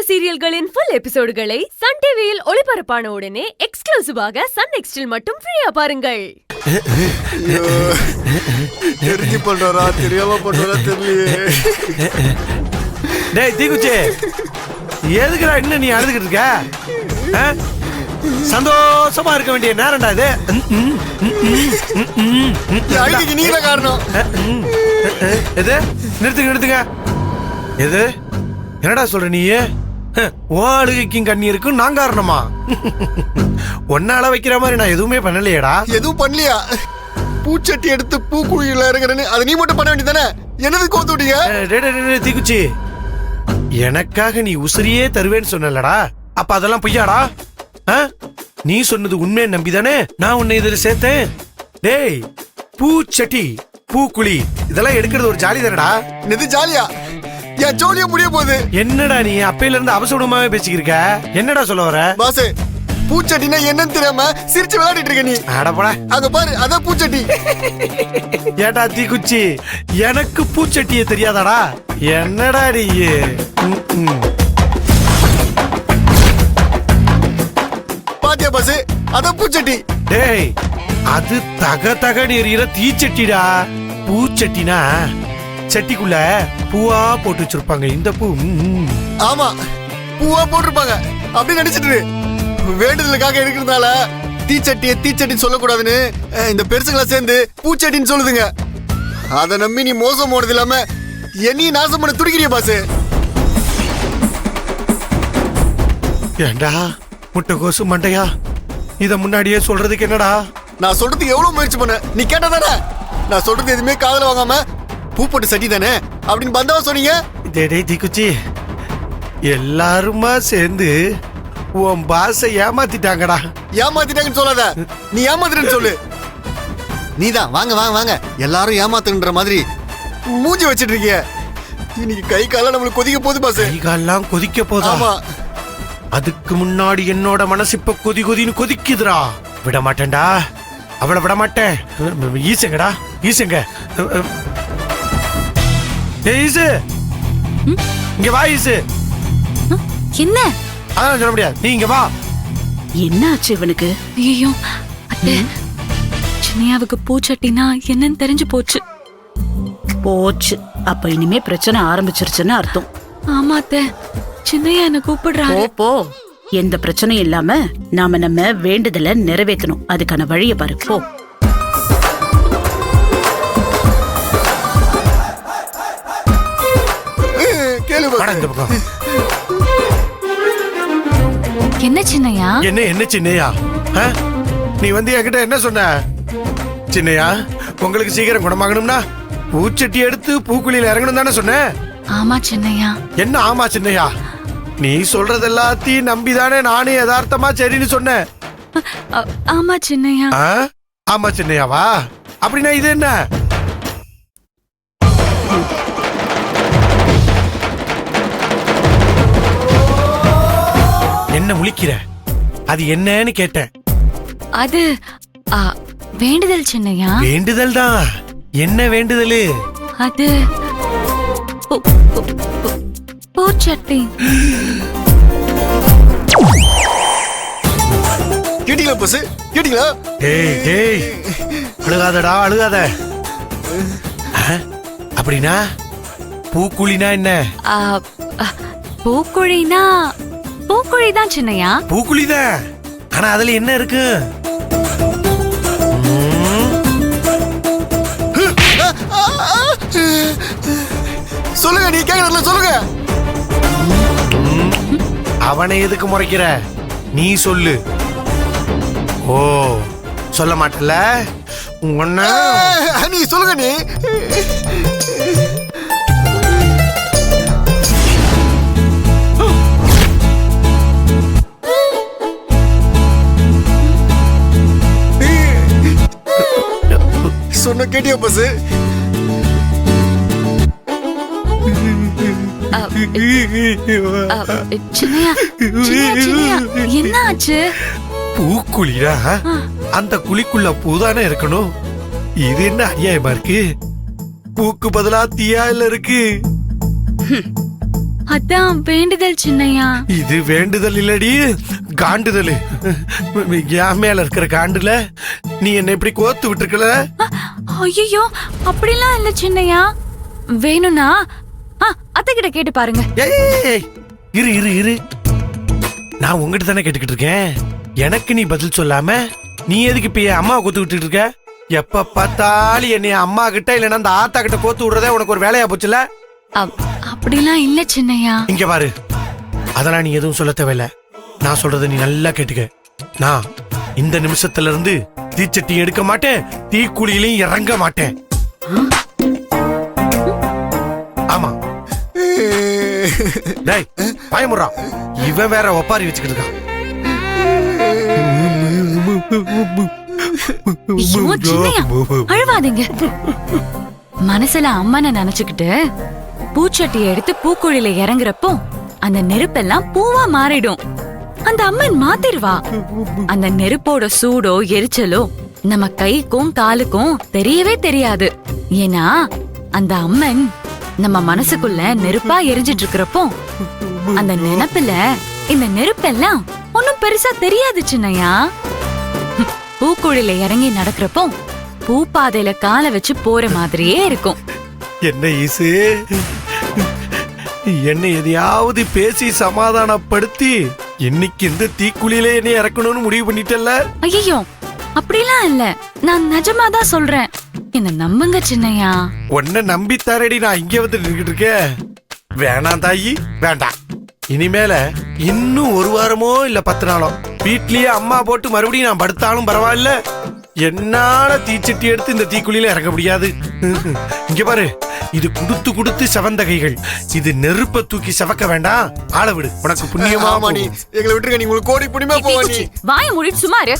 சீரியல்களின் full எபிசோடுகளை Sun டிவியில் ஒளிபரப்பான உடனே எக்ஸ்க்ளூசிவாக சன் நெக்ஸ்டில் மட்டும் ஃப்ரீயா பாருங்கள். தெரிஞ்சு பண்றாரா தெரியாம பண்றாரா தெரியலையே. டேய் தீக்குச்சி, எதுக்குடா இன்னும் நீ அழுதுகிட்டு இருக்க? சந்தோஷமா இருக்க வேண்டிய நேரம்டா இது. அழுதுக்கு நீங்க காரணம். எது நிறுத்துங்க. எது என்னடா சொல்ற நீ? அழுகைக்கும் கண்ணீருக்கும் நான் காரணமா? ஒன்னால வைக்கிற மாதிரி நான் எதுவுமே பண்ணலையேடா. எதுவும் பண்ணலையா? பூச்சட்டி எடுத்து பூக்குழியில இறங்குறேன்னு அதை நீ மட்டும் பண்ண வேண்டியதானே? என்னது கோத்து விட்டீங்க? தீக்குச்சி, எனக்காக நீ உசிரியே தருவேன்னு சொன்னலடா, அப்ப அதெல்லாம் பொய்யாடா? நீ சொன்னது உண்மையை நம்பிதானே நான் உன்னை இதுல சேர்த்தேன். டேய், பூச்சட்டி பூக்குழி இதெல்லாம் எடுக்கிறது ஒரு ஜாலி தானடா. இது ஜாலியா? என் ஜோலியா முடிய போகுது. என்னடா நீ அப்பையில இருந்து அவசரமாவே பேசிக்கிருக்க? என்னடா சொல்ல வர? பாஸ், பூச்சட்டினா என்னன்னு தெரியாம சிரிச்சு விளையாடிட்டு இருக்க நீ. அடப்படா, அங்க பாரு, அதான் பூச்சட்டி. ஏட்டா தீக்குச்சி, எனக்கு பூச்சட்டியே தெரியாதாடா? என்னடா நீ? பாத்தியா பாஸ், அதான் பூச்சட்டி. டேய், அது தகன்னு எரியிற தீச்சட்டிடா. பூச்சட்டினா சட்டிக்குள்ள பூவா போட்டு வச்சிருப்பாங்க. இந்த பூ ஆமா, பூவா போட்டிருப்பாங்க. அப்படி நினைச்சிட்டு வேண்டுதலுக்காக இருக்கிறதுனால தீச்சட்டி சொல்லக்கூடாதுன்னு இந்த பெருசுங்களா சேர்ந்து பூச்சட்டின்னு சொல்லுதுங்க. அதை நம்பி நீ மோசம் போனது இல்லாம என்னையும் நாசம் பண்ண துடிக்கிறிய பாஸ். ஏண்டா முட்டைகோசு மண்டையா, இத முன்னாடியே சொல்றதுக்கு என்னடா? நான் சொல்றதுக்கு எவ்வளவு முயற்சி பண்ண, நீ கேட்டதானே? நான் சொல்றது எதுவுமே காதல வாங்காம பூ போட்டு சட்டி தானே அப்படின்னு பந்தவா சொன்னீங்க. டேய் தீக்குச்சி, எல்லாருமா சேர்ந்து உன் பாச ஏமாத்திட்டாங்கடா. ஏமாத்திட்டாங்கன்னு சொல்லாத, நீ ஏமாத்துறேன்னு சொல்லு. நீதான் வாங்க எல்லாரும் ஏமாத்துன்ற மாதிரி மூஞ்சி வச்சிட்டு இருக்கிய. இன்னைக்கு கை கால நம்மளுக்கு கொதிக்க போகுது பாஸ். கை காலெல்லாம் கொதிக்க போதா? ஆமா. அதுக்கு முன்னாடி என்னோட மனசு இப்ப கொதின்னு கொதிக்குதுடா. விட மாட்டேன்டா, அவளை விட மாட்டேன். ஈசங்கடா, ஈசங்க. ஈசு, இங்க வா. ஈசு, என்ன? அதான் சொல்ல முடியாது, நீ இங்க வா. என்ன ஆச்சு இவனுக்கு? ஐயோ அத்தை, சின்னையாவுக்கு பூச்சட்டினா என்னன்னு தெரிஞ்சு போச்சு. அப்ப இனிமே பிரச்சனை ஆரம்பிச்சிருச்சுன்னு அர்த்தம். ஆமா அத்தை, சின்னையா என்ன கூப்பிடுறாரு. போ. எந்த பிரச்சனையும் இல்லாம நம்ம வேண்டுதலை நிறைவேற்றணும். அதுக்கான வழியை பாரு, போ. என்ன சின்னையா? என்ன சின்னையா? நீ வந்து என்கிட்ட என்ன சொன்ன? சின்னையா, உங்களுக்கு சீக்கிரம் குணமாகணும்னா பூச்சட்டி எடுத்து பூக்குழியில இறங்கணும் தானே சொன்ன? ஆமா சின்னையா. என்ன ஆமா சின்னையா? நீ சொல்றது எல்லாத்தையும் நம்பிதானே நானே யதார்த்தமா சரின்னு சொன்னேன். ஆமா சின்னையா. ஆமா சின்னையாவா? அப்படின்னா இது என்ன? என்ன முழிக்கிற? அது என்னன்னு கேட்டேன். அது வேண்டுதல் சின்னையா. வேண்டுதல் தான். என்ன வேண்டுதல்? அது பூச்சட்டி. கேட்டீங்களா பாஸ்? கேட்டீங்களா? டேய், அழுகாதடா, அழுகாத. அப்படின்னா பூக்குழினா என்ன? பூக்குழினா பூக்குழிதான் சின்னையா. பூக்குழிதான். ஆனா அதுல என்ன இருக்கு? சொல்லுங்க, நீ கேக்குறதுல சொல்லுங்க. அவனை எதுக்கு முறைக்கிற? நீ சொல்லு. ஓ, சொல்ல மாட்டல? நீ சொல்லுங்க. நீ சொன்ன கேட்டியா பாஸ்? என்ன ஆச்சு? பூக்குழிடா. அந்த குழிக்குள்ள பூதானே இருக்கணும். இது என்ன அநியாயமா இருக்கு? பூக்கு பதிலா தீயா இல்ல இருக்கு. அதான் வேண்டுதல் சின்னையா. இது வேண்டுதல் இல்லடி, காண்டுதல். என் மேல இருக்கிற காண்டுல நீ என்ன இப்படி கோத்து விட்டுருக்கல. ஐயோ அப்படிலாம் இல்ல சின்னையா. வேணும்னா அத்தை கிட்ட கேட்டு பாருங்க. ஏய், இரு இரு இரு, நான் உங்ககிட்ட தானே கேட்டுக்கிட்டு இருக்கேன். எனக்கு நீ பதில் சொல்லாம நீ எதுக்கு இப்ப என் அம்மாவை கோத்து விட்டுட்டு இருக்க? எப்ப பார்த்தாலும் என்னைய அம்மா கிட்ட இல்லைன்னா அந்த ஆத்தா கிட்ட கோத்து விடுறதே உனக்கு ஒரு வேலையா போச்சுல. அப்படிலாம் இல்ல சின்னையா. இங்க பாரு, அதெல்லாம் நீ எதுவும் சொல்ல தேவையில்ல. நான் சொல்றத நீ நல்லா கேட்டுக்க. நான் இந்த நிமிஷத்துல இருந்து தீச்சட்டி எடுக்க மாட்டேன், தீக்குழியிலையும் இறங்க மாட்டேன். ஆமா. டேய் பயமுறா, இவன் வேற ஒப்பாரி வச்சுக்கிட்டு இருக்கான். ஐயோ சின்னையா, அழுவாதீங்க. மனசுல அம்மனை நினைச்சுக்கிட்டு பூச்சட்டியை எடுத்து பூக்குழியில இறங்குறப்போ அந்த நெருப்பெல்லாம் பூவா மாறிடும். அந்த அம்மன் மாத்திருவா. அந்த நெருப்போட சூடோ எரிச்சலோ நம்ம கைக்கும் காலுக்கும் தெரியவே தெரியாது. ஏன்னா அந்த அம்மன் நம்ம மனசுக்குள்ள நெருப்பா எரிஞ்சிட்டு இருக்கிறப்போ அந்த நினைப்புல இந்த நெருப்பெல்லாம் ஒன்னும் பெருசா தெரியாது சின்னையா. பூக்குழியில இறங்கி நடக்கிறப்போ பூ பாதையில காலை வச்சு போற மாதிரியே இருக்கும். என்ன ஈசு, என்னை எதையாவது பேசி சமாதானப்படுத்தி இன்னைக்கு இந்த தீக்குழியில என்னை இறக்கணும்னு முடிவு பண்ணிட்டல்ல. ஐயோ அப்படிலாம் இல்ல, நான் நிஜமாதான் சொல்றேன். என்ன நம்புங்க சின்னையா. உன்னை நம்பி தரடி நான் இங்க வந்து நின்றுட்டு இருக்கேன். வேணாம் தாயி, வேண்டாம். இனிமேல இன்னும் ஒரு வாரமோ இல்ல 10 நாளோ வீட்லயே அம்மா போட்டு மறுபடியும் நான் படுத்தாலும் பரவாயில்ல, என்னால தீச்சட்டி எடுத்து இந்த தீக்குழியில இறங்க முடியாது. இங்க பாரு, இது குடுத்து குடுத்து செவந்த கைகள். இது நெருப்ப தூக்கி செவக்க வேண்டாம். ஆள விடு, உனக்கு புண்ணியமா. ஆமா, நீ எங்களை விட்டுருக்க. நீ உங்களுக்கு கோடி புண்ணியமா போவ. நீ வாய மூடிட்டு சும்மா இரு.